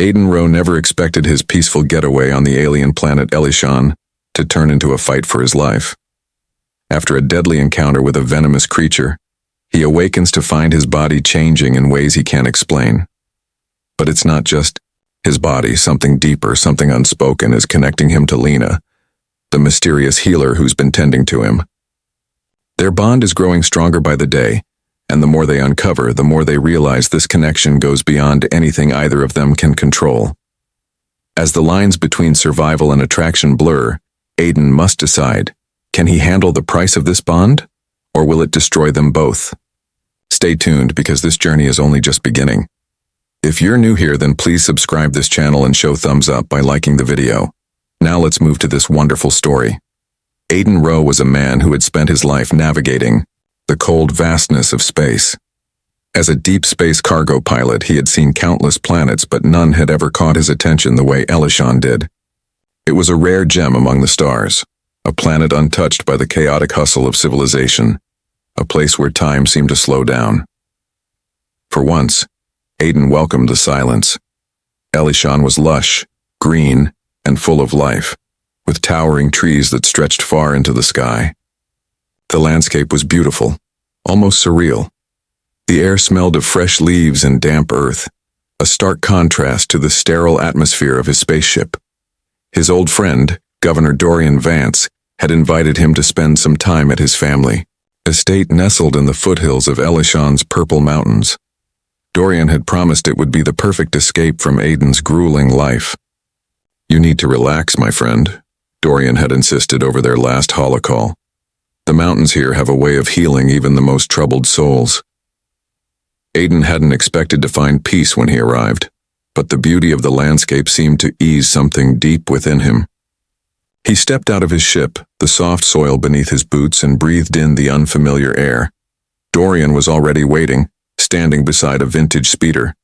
Aiden Rowe never expected his peaceful getaway on the alien planet Elishan to turn into a fight for his life. After a deadly encounter with a venomous creature, he awakens to find his body changing in ways he can't explain. But it's not just his body. Something deeper, something unspoken is connecting him to Lena, the mysterious healer who's been tending to him. Their bond is growing stronger by the day, and the more they uncover, the more they realize this connection goes beyond anything either of them can control. As the lines between survival and attraction blur, Aiden must decide, can he handle the price of this bond, or will it destroy them both? Stay tuned, because this journey is only just beginning. If you're new here, then please subscribe this channel and show thumbs up by liking the video. Now let's move to this wonderful story. Aiden Rowe was a man who had spent his life navigating the cold vastness of space. As a deep space cargo pilot, he had seen countless planets, but none had ever caught his attention the way Elishan did. It was a rare gem among the stars, a planet untouched by the chaotic hustle of civilization, a place where time seemed to slow down. For once, Aiden welcomed the silence. Elishan was lush, green, and full of life, with towering trees that stretched far into the sky. The landscape was beautiful, almost surreal. The air smelled of fresh leaves and damp earth, a stark contrast to the sterile atmosphere of his spaceship. His old friend, Governor Dorian Vance, had invited him to spend some time at his family estate nestled in the foothills of Elishan's Purple Mountains. Dorian had promised it would be the perfect escape from Aiden's grueling life. "You need to relax, my friend," Dorian had insisted over their last holocall. "The mountains here have a way of healing even the most troubled souls." Aiden hadn't expected to find peace when he arrived, but the beauty of the landscape seemed to ease something deep within him. He stepped out of his ship, the soft soil beneath his boots, and breathed in the unfamiliar air. Dorian was already waiting, standing beside a vintage speeder.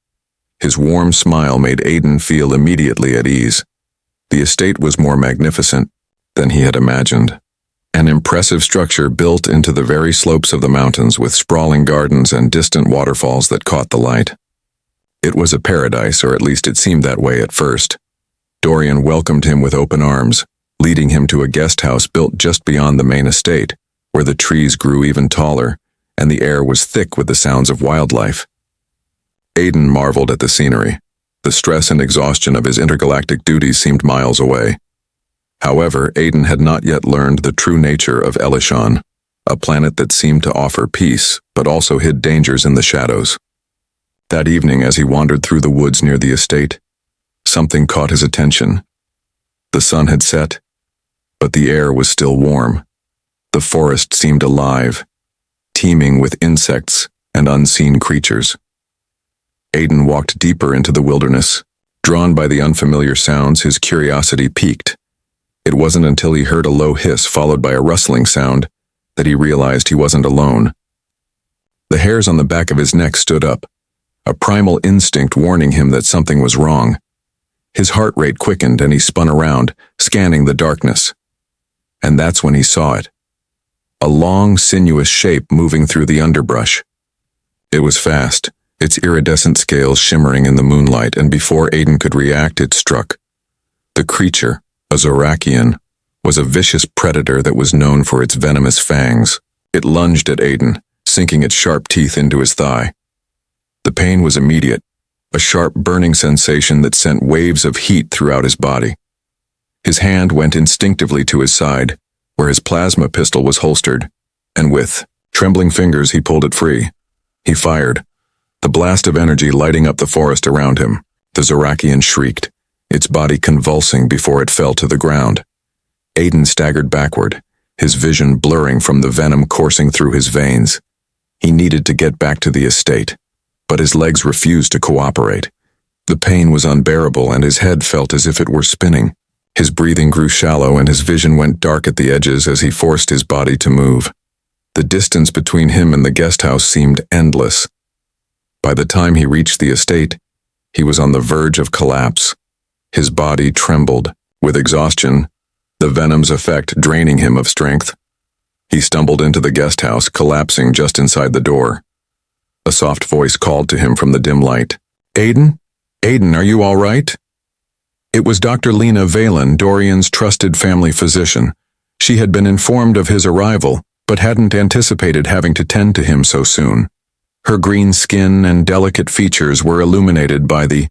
His warm smile made Aiden feel immediately at ease. The estate was more magnificent than he had imagined. An impressive structure built into the very slopes of the mountains, with sprawling gardens and distant waterfalls that caught the light. It was a paradise, or at least it seemed that way at first. Dorian welcomed him with open arms, leading him to a guest house built just beyond the main estate, where the trees grew even taller, and the air was thick with the sounds of wildlife. Aiden marveled at the scenery. The stress and exhaustion of his intergalactic duties seemed miles away. However, Aiden had not yet learned the true nature of Elishan, a planet that seemed to offer peace, but also hid dangers in the shadows. That evening, as he wandered through the woods near the estate, something caught his attention. The sun had set, but the air was still warm. The forest seemed alive, teeming with insects and unseen creatures. Aiden walked deeper into the wilderness. Drawn by the unfamiliar sounds, his curiosity piqued. It wasn't until he heard a low hiss followed by a rustling sound that he realized he wasn't alone. The hairs on the back of his neck stood up, a primal instinct warning him that something was wrong. His heart rate quickened and he spun around, scanning the darkness. And that's when he saw it. A long, sinuous shape moving through the underbrush. It was fast, its iridescent scales shimmering in the moonlight, and before Aiden could react, it struck. The creature, a Zorakian, was a vicious predator that was known for its venomous fangs. It lunged at Aiden, sinking its sharp teeth into his thigh. The pain was immediate, a sharp burning sensation that sent waves of heat throughout his body. His hand went instinctively to his side, where his plasma pistol was holstered, and with trembling fingers he pulled it free. He fired, the blast of energy lighting up the forest around him. The Zorakian shrieked, its body convulsing before it fell to the ground. Aiden staggered backward, his vision blurring from the venom coursing through his veins. He needed to get back to the estate, but his legs refused to cooperate. The pain was unbearable and his head felt as if it were spinning. His breathing grew shallow and his vision went dark at the edges as he forced his body to move. The distance between him and the guest house seemed endless. By the time he reached the estate, he was on the verge of collapse. His body trembled with exhaustion, the venom's effect draining him of strength. He stumbled into the guest house, collapsing just inside the door. A soft voice called to him from the dim light. "Aiden?" Aiden, are you all right? It was Dr. Lena Valen, Dorian's trusted family physician. She had been informed of his arrival, but hadn't anticipated having to tend to him so soon. Her green skin and delicate features were illuminated by the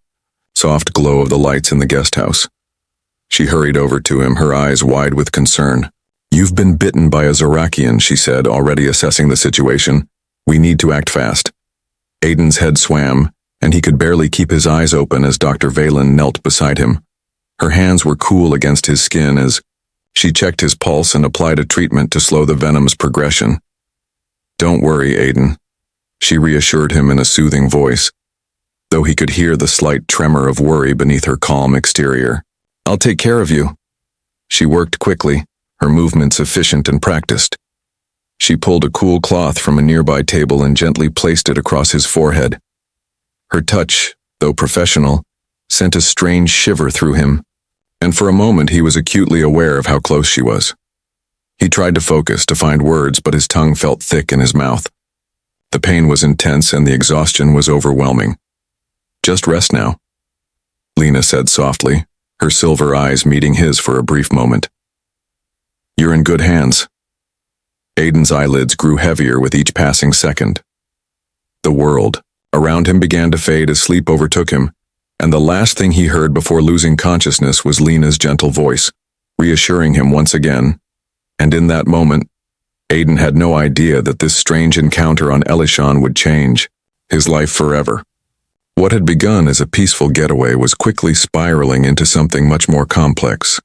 soft glow of the lights in the guest house. She hurried over to him, her eyes wide with concern. "You've been bitten by a Zorakian," she said, already assessing the situation. "We need to act fast." Aiden's head swam, and he could barely keep his eyes open as Dr. Valen knelt beside him. Her hands were cool against his skin as she checked his pulse and applied a treatment to slow the venom's progression. "Don't worry, Aiden," she reassured him in a soothing voice, though he could hear the slight tremor of worry beneath her calm exterior. "I'll take care of you." She worked quickly, her movements efficient and practiced. She pulled a cool cloth from a nearby table and gently placed it across his forehead. Her touch, though professional, sent a strange shiver through him, and for a moment he was acutely aware of how close she was. He tried to focus, to find words, but his tongue felt thick in his mouth. The pain was intense and the exhaustion was overwhelming. "Just rest now," Lena said softly, her silver eyes meeting his for a brief moment. "You're in good hands." Aiden's eyelids grew heavier with each passing second. The world around him began to fade as sleep overtook him, and the last thing he heard before losing consciousness was Lena's gentle voice, reassuring him once again. And in that moment, Aiden had no idea that this strange encounter on Elishan would change his life forever. What had begun as a peaceful getaway was quickly spiraling into something much more complex,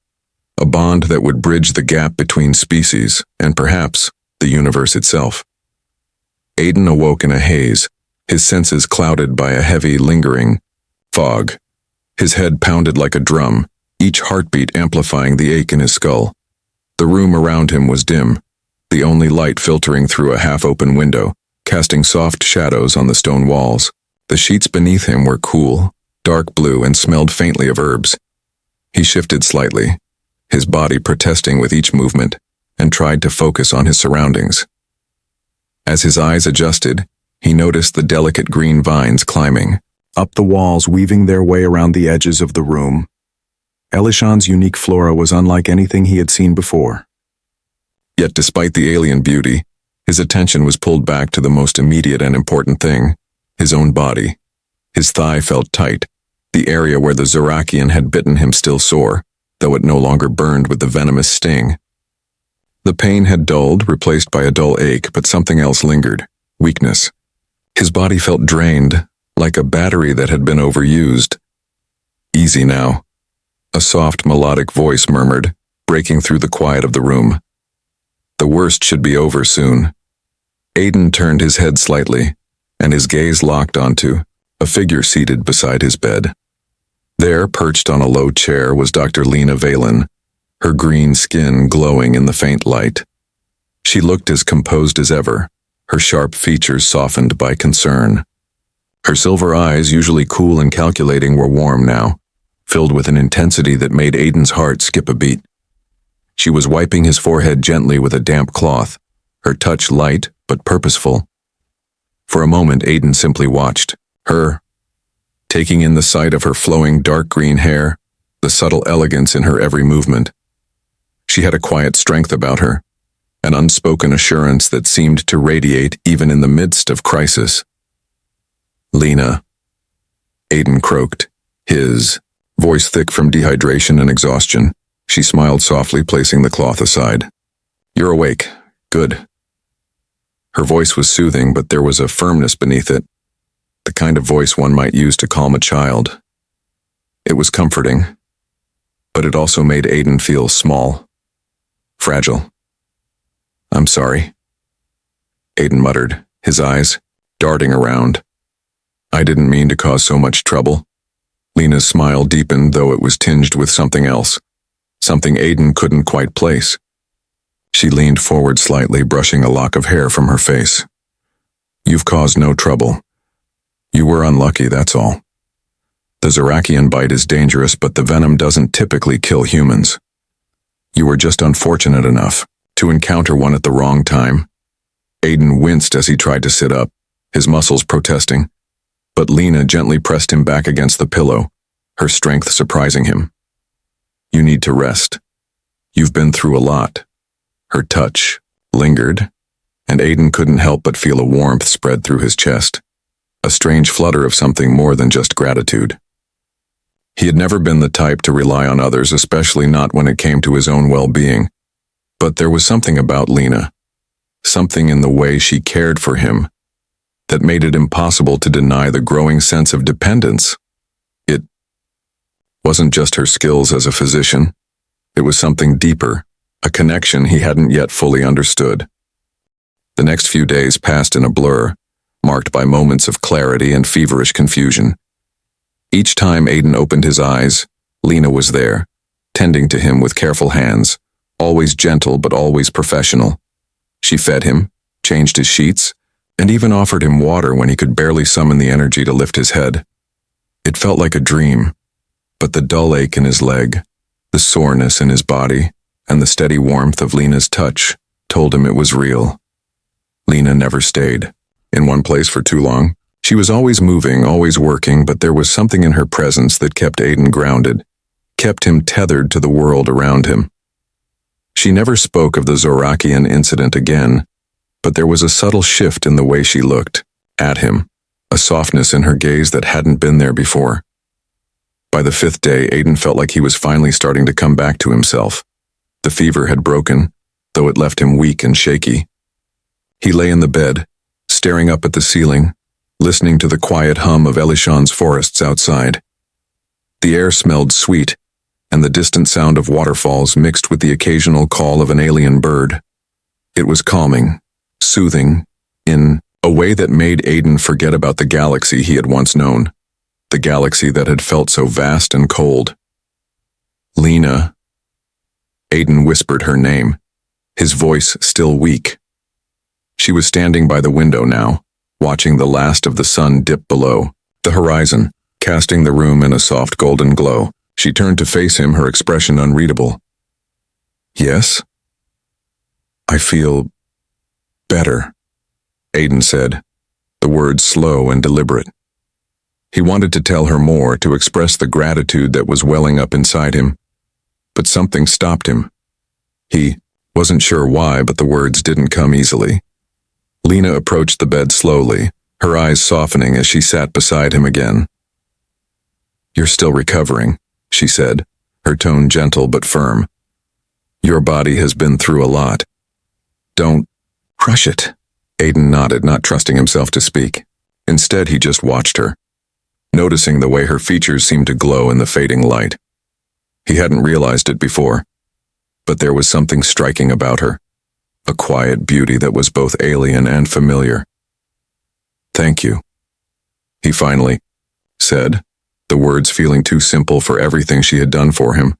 a bond that would bridge the gap between species and perhaps the universe itself. Aiden awoke in a haze, his senses clouded by a heavy, lingering fog. His head pounded like a drum, each heartbeat amplifying the ache in his skull. The room around him was dim, the only light filtering through a half-open window, casting soft shadows on the stone walls. The sheets beneath him were cool, dark blue, and smelled faintly of herbs. He shifted slightly, his body protesting with each movement, and tried to focus on his surroundings. As his eyes adjusted, he noticed the delicate green vines climbing up the walls, weaving their way around the edges of the room. Elishan's unique flora was unlike anything he had seen before. Yet despite the alien beauty, his attention was pulled back to the most immediate and important thing, his own body. His thigh felt tight, the area where the Zorakian had bitten him still sore, though it no longer burned with the venomous sting. The pain had dulled, replaced by a dull ache, but something else lingered: weakness. His body felt drained, like a battery that had been overused. "Easy now," a soft, melodic voice murmured, breaking through the quiet of the room. "The worst should be over soon." Aiden turned his head slightly, and his gaze locked onto a figure seated beside his bed. There, perched on a low chair, was Dr. Lena Valen, her green skin glowing in the faint light. She looked as composed as ever, her sharp features softened by concern. Her silver eyes, usually cool and calculating, were warm now, filled with an intensity that made Aiden's heart skip a beat. She was wiping his forehead gently with a damp cloth, her touch light but purposeful. For a moment, Aiden simply watched her, taking in the sight of her flowing dark green hair, the subtle elegance in her every movement. She had a quiet strength about her, an unspoken assurance that seemed to radiate even in the midst of crisis. "Lena," Aiden croaked, his voice thick from dehydration and exhaustion. She smiled softly, placing the cloth aside. "You're awake. Good." Her voice was soothing, but there was a firmness beneath it, the kind of voice one might use to calm a child. It was comforting, but it also made Aiden feel small, fragile. "I'm sorry," Aiden muttered, his eyes darting around. "I didn't mean to cause so much trouble." Lena's smile deepened, though it was tinged with something else, something Aiden couldn't quite place. She leaned forward slightly, brushing a lock of hair from her face. "You've caused no trouble. You were unlucky, that's all. The Zorakian bite is dangerous, but the venom doesn't typically kill humans. You were just unfortunate enough to encounter one at the wrong time." Aiden winced as he tried to sit up, his muscles protesting. But Lena gently pressed him back against the pillow, her strength surprising him. You need to rest. You've been through a lot. Her touch lingered, and Aiden couldn't help but feel a warmth spread through his chest, a strange flutter of something more than just gratitude. He had never been the type to rely on others, especially not when it came to his own well-being. But there was something about Lena, something in the way she cared for him, that made it impossible to deny the growing sense of dependence. It wasn't just her skills as a physician. It was something deeper, a connection he hadn't yet fully understood. The next few days passed in a blur, marked by moments of clarity and feverish confusion. Each time Aiden opened his eyes, Lena was there, tending to him with careful hands, always gentle but always professional. She fed him, changed his sheets, and even offered him water when he could barely summon the energy to lift his head. It felt like a dream, but the dull ache in his leg, the soreness in his body, and the steady warmth of Lena's touch told him it was real. Lena never stayed in one place for too long. She was always moving, always working, but there was something in her presence that kept Aiden grounded, kept him tethered to the world around him. She never spoke of the Zorakian incident again, but there was a subtle shift in the way she looked at him, a softness in her gaze that hadn't been there before. By the 5th day, Aiden felt like he was finally starting to come back to himself. The fever had broken, though it left him weak and shaky. He lay in the bed, staring up at the ceiling, listening to the quiet hum of Elishan's forests outside. The air smelled sweet, and the distant sound of waterfalls mixed with the occasional call of an alien bird. It was calming, soothing, in a way that made Aiden forget about the galaxy he had once known, the galaxy that had felt so vast and cold. Lena. Aiden whispered her name, his voice still weak. She was standing by the window now, watching the last of the sun dip below the horizon, casting the room in a soft golden glow. She turned to face him, her expression unreadable. Yes? I feel better, Aiden said, the words slow and deliberate. He wanted to tell her more, to express the gratitude that was welling up inside him, but something stopped him. He wasn't sure why, but the words didn't come easily. Lena approached the bed slowly, her eyes softening as she sat beside him again. You're still recovering, she said, her tone gentle but firm. Your body has been through a lot. Don't crush it. Aiden nodded, not trusting himself to speak. Instead, he just watched her, noticing the way her features seemed to glow in the fading light. He hadn't realized it before, but there was something striking about her, a quiet beauty that was both alien and familiar. Thank you, he finally said, the words feeling too simple for everything she had done for him.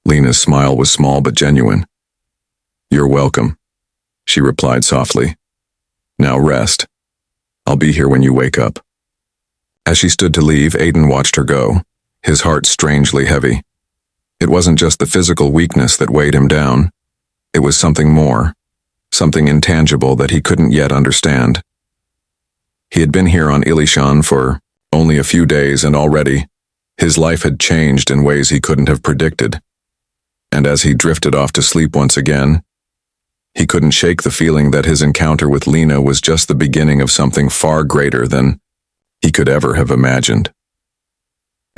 Lena's smile was small but genuine. You're welcome, she replied softly. Now rest. I'll be here when you wake up. As she stood to leave, Aiden watched her go, his heart strangely heavy. It wasn't just the physical weakness that weighed him down. It was something more, something intangible that he couldn't yet understand. He had been here on Elishan for only a few days, and already his life had changed in ways he couldn't have predicted. And as he drifted off to sleep once again, he couldn't shake the feeling that his encounter with Lena was just the beginning of something far greater than he could ever have imagined.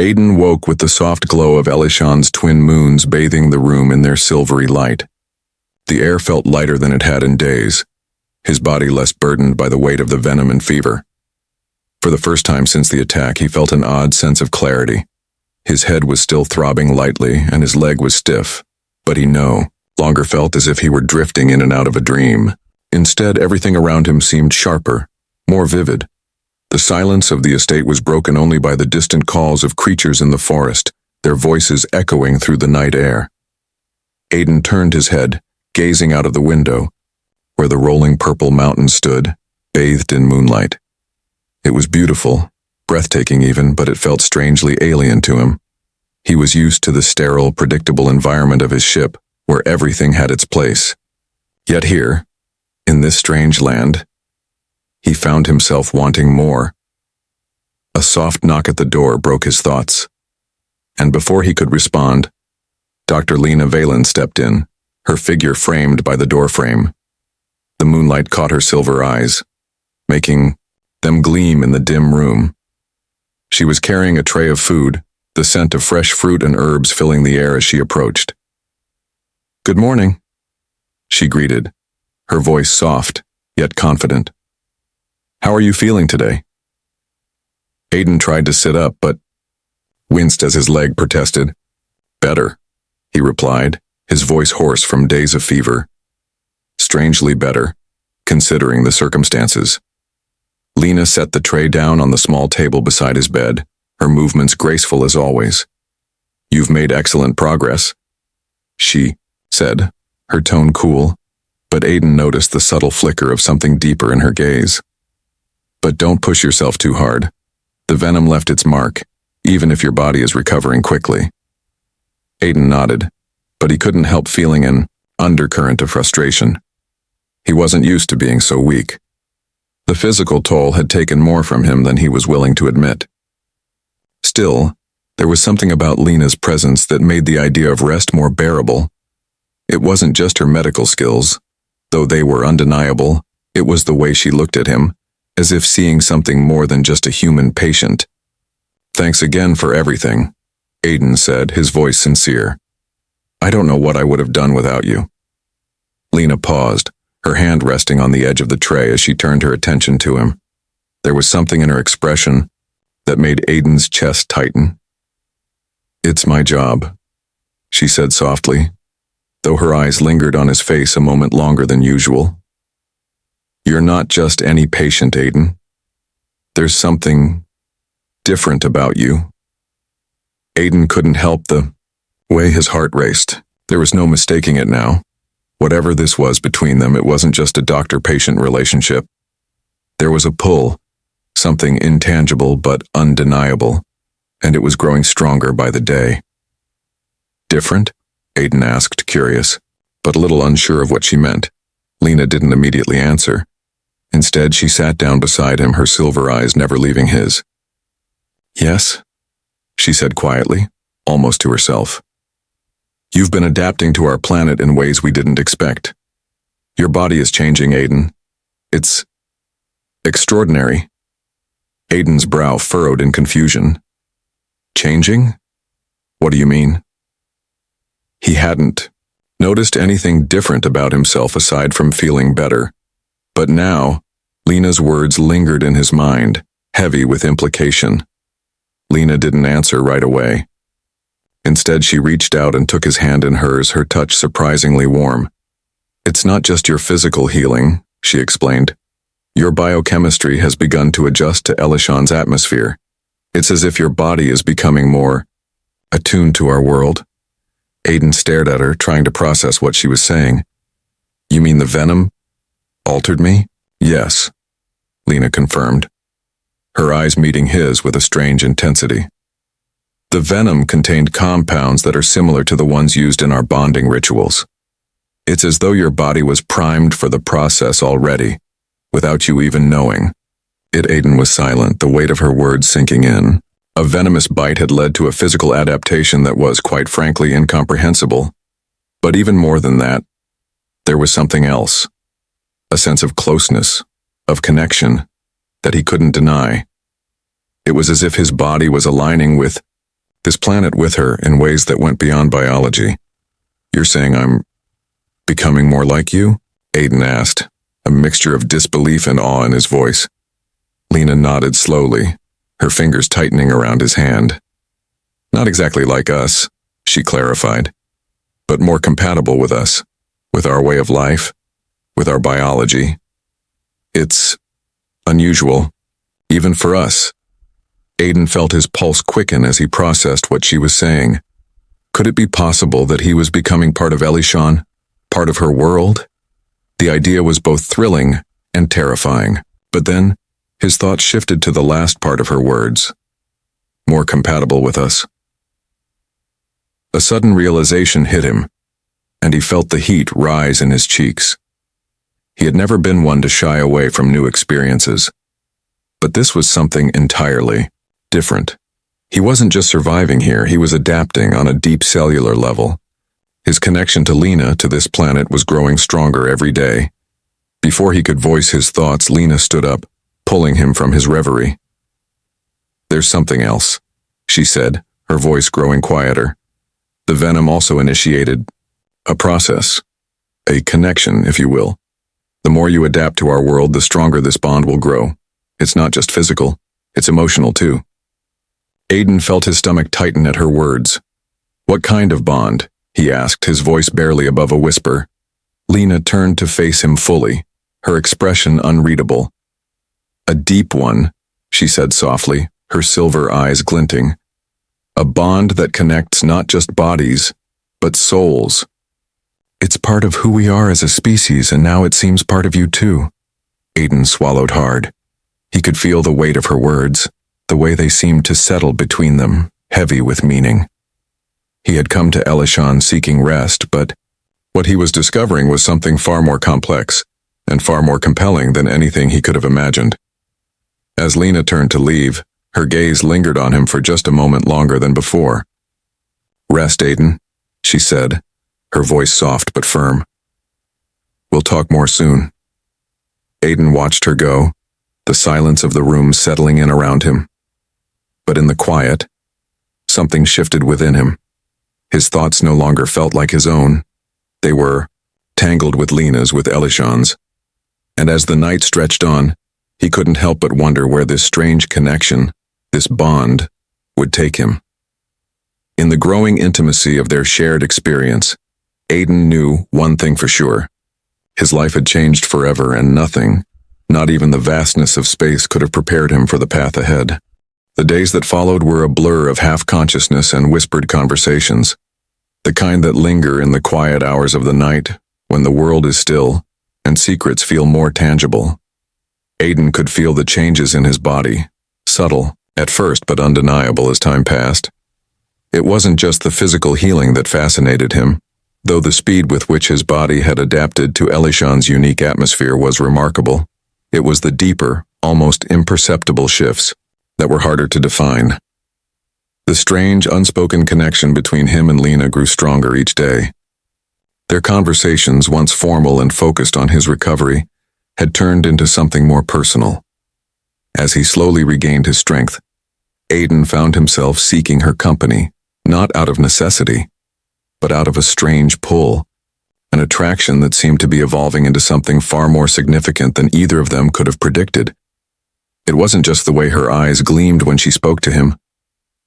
Aiden woke with the soft glow of Elishan's twin moons bathing the room in their silvery light. The air felt lighter than it had in days, his body less burdened by the weight of the venom and fever. For the first time since the attack, he felt an odd sense of clarity. His head was still throbbing lightly, and his leg was stiff, but he no longer felt as if he were drifting in and out of a dream. Instead, everything around him seemed sharper, more vivid. The silence of the estate was broken only by the distant calls of creatures in the forest, their voices echoing through the night air. Aiden turned his head, gazing out of the window, where the rolling purple mountains stood, bathed in moonlight. It was beautiful, breathtaking even, but it felt strangely alien to him. He was used to the sterile, predictable environment of his ship, where everything had its place. Yet here, in this strange land, he found himself wanting more. A soft knock at the door broke his thoughts. And before he could respond, Dr. Lena Valen stepped in, her figure framed by the doorframe. The moonlight caught her silver eyes, making them gleam in the dim room. She was carrying a tray of food, the scent of fresh fruit and herbs filling the air as she approached. "Good morning," she greeted, her voice soft, yet confident. "How are you feeling today?" Aiden tried to sit up, but winced as his leg protested. "Better," he replied, his voice hoarse from days of fever. "Strangely better, considering the circumstances." Lena set the tray down on the small table beside his bed, her movements graceful as always. "You've made excellent progress," she said, her tone cool, but Aiden noticed the subtle flicker of something deeper in her gaze. "But don't push yourself too hard. The venom left its mark, even if your body is recovering quickly." Aiden nodded, but he couldn't help feeling an undercurrent of frustration. He wasn't used to being so weak. The physical toll had taken more from him than he was willing to admit. Still, there was something about Lena's presence that made the idea of rest more bearable. It wasn't just her medical skills, though they were undeniable. It was the way she looked at him, as if seeing something more than just a human patient. "Thanks again for everything," Aiden said, his voice sincere. "I don't know what I would have done without you." Lena paused, her hand resting on the edge of the tray as she turned her attention to him. There was something in her expression that made Aiden's chest tighten. "It's my job," she said softly, though her eyes lingered on his face a moment longer than usual. "You're not just any patient, Aiden. There's something different about you." Aiden couldn't help the way his heart raced. There was no mistaking it now. Whatever this was between them, it wasn't just a doctor-patient relationship. There was a pull, something intangible but undeniable, and it was growing stronger by the day. "Different?" Aiden asked, curious, but a little unsure of what she meant. Lena didn't immediately answer. Instead, she sat down beside him, her silver eyes never leaving his. "Yes," she said quietly, almost to herself. "You've been adapting to our planet in ways we didn't expect. Your body is changing, Aiden. It's extraordinary." Aiden's brow furrowed in confusion. "Changing? What do you mean?" He hadn't noticed anything different about himself aside from feeling better. But now, Lena's words lingered in his mind, heavy with implication. Lena didn't answer right away. Instead, she reached out and took his hand in hers, her touch surprisingly warm. "It's not just your physical healing," she explained. "Your biochemistry has begun to adjust to Elishan's atmosphere. It's as if your body is becoming more attuned to our world." Aiden stared at her, trying to process what she was saying. "You mean the venom altered me?" "Yes," Lena confirmed, her eyes meeting his with a strange intensity. "The venom contained compounds that are similar to the ones used in our bonding rituals. It's as though your body was primed for the process already, without you even knowing." Aiden was silent, the weight of her words sinking in. A venomous bite had led to a physical adaptation that was, quite frankly, incomprehensible. But even more than that, there was something else. A sense of closeness, of connection, that he couldn't deny. It was as if his body was aligning with this planet with her in ways that went beyond biology. "You're saying I'm becoming more like you?" Aiden asked, a mixture of disbelief and awe in his voice. Lena nodded slowly, her fingers tightening around his hand. "Not exactly like us," she clarified, "but more compatible with us, with our way of life, with our biology. It's unusual, even for us." Aiden felt his pulse quicken as he processed what she was saying. Could it be possible that he was becoming part of Elishan, part of her world? The idea was both thrilling and terrifying, but then his thoughts shifted to the last part of her words. More compatible with us. A sudden realization hit him, and he felt the heat rise in his cheeks. He had never been one to shy away from new experiences, but this was something entirely different. He wasn't just surviving here, he was adapting on a deep cellular level. His connection to Lena, to this planet, was growing stronger every day. Before he could voice his thoughts, Lena stood up, pulling him from his reverie. "There's something else," she said, her voice growing quieter. "The venom also initiated a process, a connection, if you will. The more you adapt to our world, the stronger this bond will grow. It's not just physical, it's emotional too." Aiden felt his stomach tighten at her words. "What kind of bond?" he asked, his voice barely above a whisper. Lena turned to face him fully, her expression unreadable. "A deep one," she said softly, her silver eyes glinting. "A bond that connects not just bodies, but souls. It's part of who we are as a species, and now it seems part of you too." Aiden swallowed hard. He could feel the weight of her words, the way they seemed to settle between them, heavy with meaning. He had come to Elishan seeking rest, but what he was discovering was something far more complex and far more compelling than anything he could have imagined. As Lena turned to leave, her gaze lingered on him for just a moment longer than before. "Rest, Aiden," she said, her voice soft but firm. "We'll talk more soon." Aiden watched her go, the silence of the room settling in around him. But in the quiet, something shifted within him. His thoughts no longer felt like his own. They were tangled with Lena's, with Elishan's. And as the night stretched on, he couldn't help but wonder where this strange connection, this bond, would take him. In the growing intimacy of their shared experience, Aiden knew one thing for sure. His life had changed forever, and nothing, not even the vastness of space, could have prepared him for the path ahead. The days that followed were a blur of half-consciousness and whispered conversations, the kind that linger in the quiet hours of the night, when the world is still and secrets feel more tangible. Aiden could feel the changes in his body, subtle at first but undeniable as time passed. It wasn't just the physical healing that fascinated him, though the speed with which his body had adapted to Elishan's unique atmosphere was remarkable. It was the deeper, almost imperceptible shifts that were harder to define. The strange, unspoken connection between him and Lena grew stronger each day. Their conversations, once formal and focused on his recovery, had turned into something more personal. As he slowly regained his strength, Aiden found himself seeking her company, not out of necessity, but out of a strange pull, an attraction that seemed to be evolving into something far more significant than either of them could have predicted. It wasn't just the way her eyes gleamed when she spoke to him,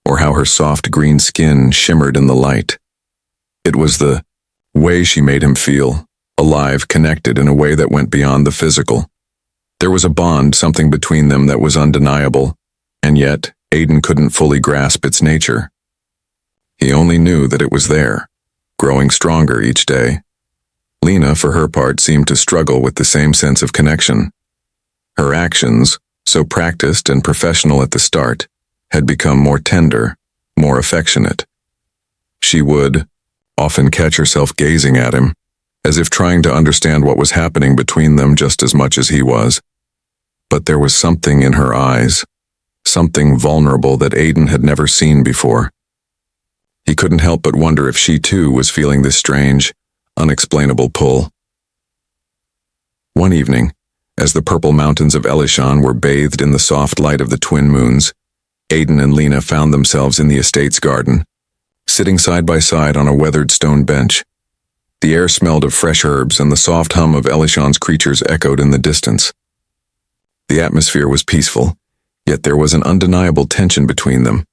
or how her soft green skin shimmered in the light. It was the way she made him feel, alive, connected in a way that went beyond the physical. There was a bond, something between them that was undeniable, and yet Aiden couldn't fully grasp its nature. He only knew that it was there, growing stronger each day. Lena, for her part, seemed to struggle with the same sense of connection. Her actions, so practiced and professional at the start, had become more tender, more affectionate. She would often catch herself gazing at him, as if trying to understand what was happening between them just as much as he was. But there was something in her eyes, something vulnerable that Aiden had never seen before. He couldn't help but wonder if she too was feeling this strange, unexplainable pull. One evening, as the purple mountains of Elishan were bathed in the soft light of the twin moons, Aiden and Lena found themselves in the estate's garden, sitting side by side on a weathered stone bench. The air smelled of fresh herbs, and the soft hum of Elishan's creatures echoed in the distance. The atmosphere was peaceful, yet there was an undeniable tension between them,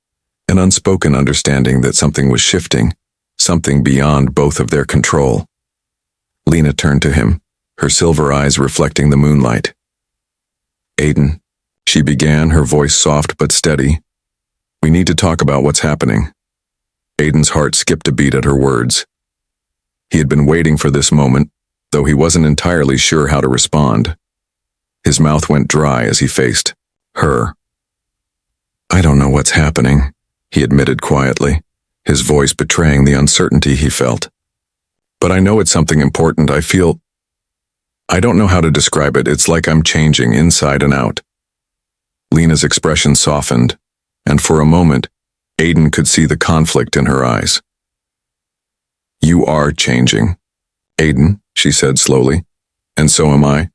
an unspoken understanding that something was shifting, something beyond both of their control. Lena turned to him, her silver eyes reflecting the moonlight. "Aiden," she began, her voice soft but steady, "we need to talk about what's happening." Aiden's heart skipped a beat at her words. He had been waiting for this moment, though he wasn't entirely sure how to respond. His mouth went dry as he faced her. "I don't know what's happening," he admitted quietly, his voice betraying the uncertainty he felt. "But I know it's something important. I don't know how to describe it. It's like I'm changing inside and out." Lena's expression softened, and for a moment, Aiden could see the conflict in her eyes. "You are changing, Aiden," she said slowly, "and so am I.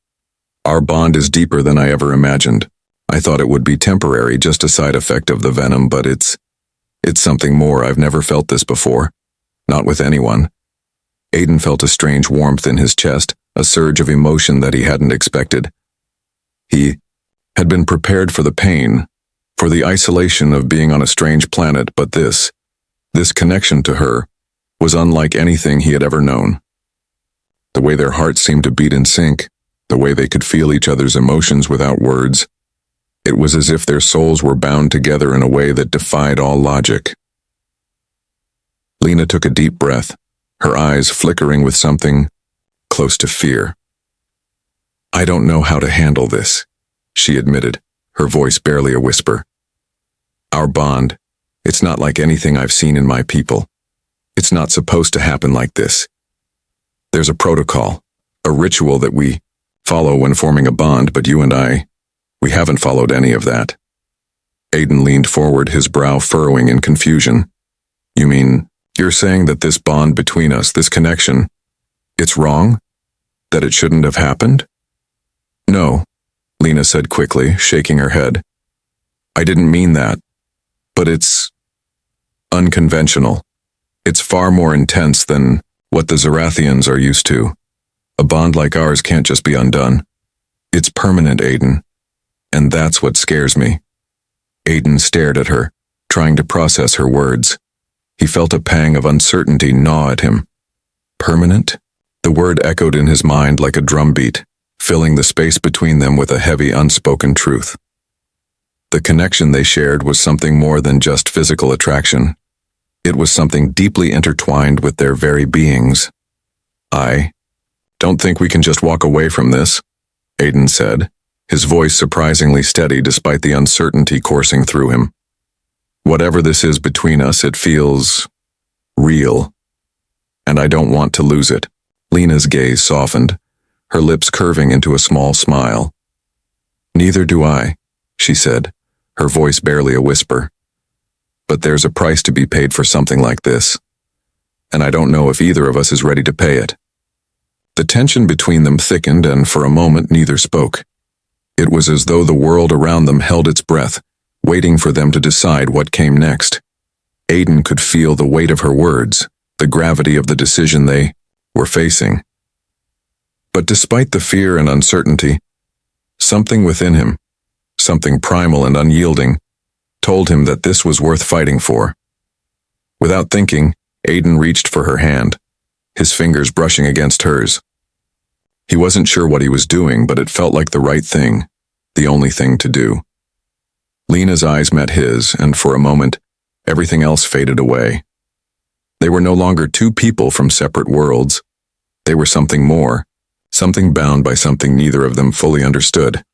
Our bond is deeper than I ever imagined. I thought it would be temporary, just a side effect of the venom, but it's something more. I've never felt this before. Not with anyone." Aiden felt a strange warmth in his chest, a surge of emotion that he hadn't expected. He had been prepared for the pain, for the isolation of being on a strange planet, but this connection to her was unlike anything he had ever known. The way their hearts seemed to beat in sync, the way they could feel each other's emotions without words, it was as if their souls were bound together in a way that defied all logic. Lena took a deep breath, her eyes flickering with something close to fear. "I don't know how to handle this," she admitted, her voice barely a whisper. "Our bond, it's not like anything I've seen in my people. It's not supposed to happen like this. There's a protocol, a ritual that we follow when forming a bond, but you and I, we haven't followed any of that." Aiden leaned forward, his brow furrowing in confusion. "You mean, you're saying that this bond between us, this connection, it's wrong? That it shouldn't have happened?" "No," Lena said quickly, shaking her head. "I didn't mean that. But it's unconventional. It's far more intense than what the Zarathians are used to. A bond like ours can't just be undone. It's permanent, Aiden. And that's what scares me." Aiden stared at her, trying to process her words. He felt a pang of uncertainty gnaw at him. Permanent? The word echoed in his mind like a drumbeat, filling the space between them with a heavy, unspoken truth. The connection they shared was something more than just physical attraction. It was something deeply intertwined with their very beings. "I don't think we can just walk away from this," Aiden said, his voice surprisingly steady despite the uncertainty coursing through him. "Whatever this is between us, it feels real. And I don't want to lose it." Lena's gaze softened, her lips curving into a small smile. "Neither do I," she said, her voice barely a whisper. "But there's a price to be paid for something like this, and I don't know if either of us is ready to pay it." The tension between them thickened, and for a moment neither spoke. It was as though the world around them held its breath, waiting for them to decide what came next. Aiden could feel the weight of her words, the gravity of the decision they were facing. But despite the fear and uncertainty, something within him, something primal and unyielding, told him that this was worth fighting for. Without thinking, Aiden reached for her hand, his fingers brushing against hers. He wasn't sure what he was doing, but it felt like the right thing, the only thing to do. Lena's eyes met his, and for a moment, everything else faded away. They were no longer two people from separate worlds. They were something more, something bound by something neither of them fully understood.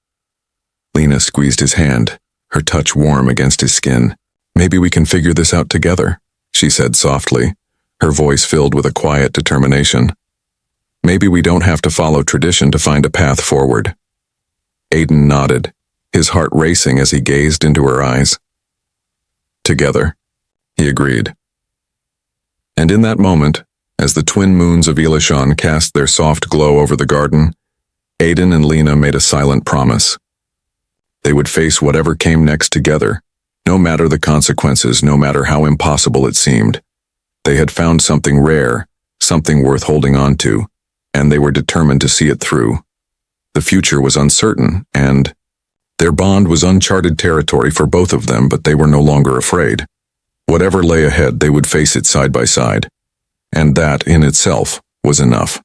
Lena squeezed his hand, her touch warm against his skin. "Maybe we can figure this out together," she said softly, her voice filled with a quiet determination. "Maybe we don't have to follow tradition to find a path forward." Aiden nodded, his heart racing as he gazed into her eyes. "Together," he agreed. And in that moment, as the twin moons of Elishan cast their soft glow over the garden, Aiden and Lena made a silent promise. They would face whatever came next together, no matter the consequences, no matter how impossible it seemed. They had found something rare, something worth holding on to, and they were determined to see it through. The future was uncertain, and their bond was uncharted territory for both of them, but they were no longer afraid. Whatever lay ahead, they would face it side by side, and that in itself was enough.